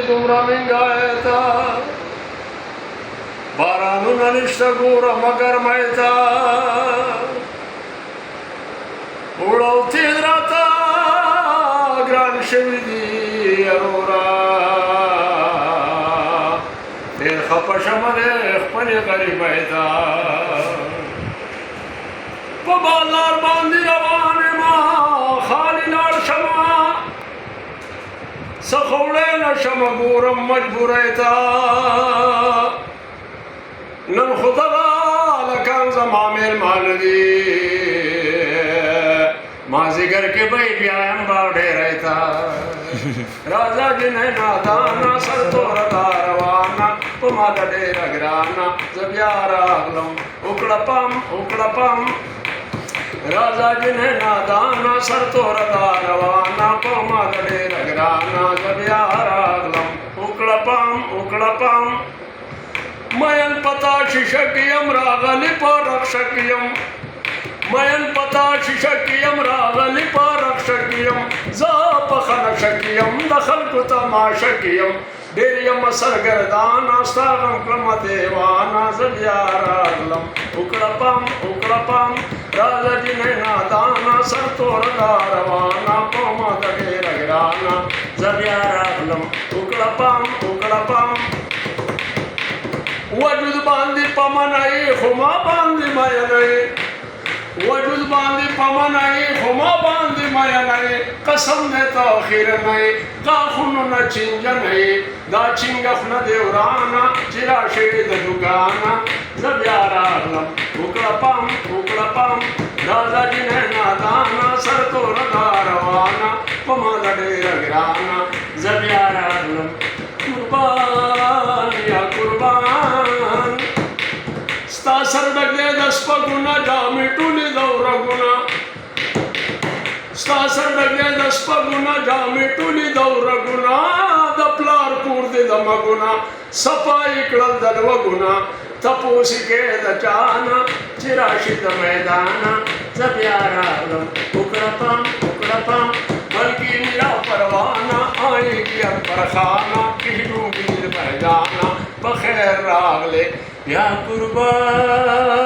तुमरा मिंगायता बारानून अनिष्ट गोर मगर मैता उड़वती राता ग्रान शिविदी अरोरा देर खपशमने खपने गरीबैता पबालार बांदी रवाने मा खाली नार शमा सखोड़े न शमगूरम मजबूरैता नन खुदा लकान जमामेल मानदी माजिगर के भाई ब्याम बावड़े रहता राजा जिन्हें नादाना सर तोर दारवाना पुमाद डेर अगराना जब यार आगलम उकड़पम राजा जिन्हें नादाना सर तोर दारवाना पुमाद डेर अगराना जब यार आगलम उकड़पम मयन पता शिशकियम रागलि पर रक्षकियम मयन पता शिशकियम रागलि पर रक्षकियम जाप खनशकियम दखल कुतमाशकियम डेरियम सरगरदान आस्तागम क्रमदेवाना जब्यारागलम उकड़पम राजा जिन्हें नादाना सर तोर दारवाना पोमद डेरगराना जब्यारागलम उकड़पम वजुद बांधी पमनाई हुमा बांधी मयनाई वजुद बांधी पमनाई हुमा बांधी मयनाई कसम ने ताखिर नहीं काखुन न चिंज नहीं दा चिंगफ न देवराना चिरा शेद दुगाना जब यारागलम उकड़पम राजा जिन्हें नादाना सर तो रवाना पमद डेरगराना जब यारागलम कुर्बान स्ता सरडगे दस्पगुना जामिटुली दौरगुना स्ता सरडगे दस्पगुना जामिटुली दौरगुना दप्लार कूर्दि दमगुना सपा इकड़ल दलवगुना तपोसिके दचाना चिराशित मैदाना जब यारागलम उकड़पम बल्कि मेरा परवाना आएगी अकबर खाना कहलूंगी पर जाना बखैर रागले या कुर्बान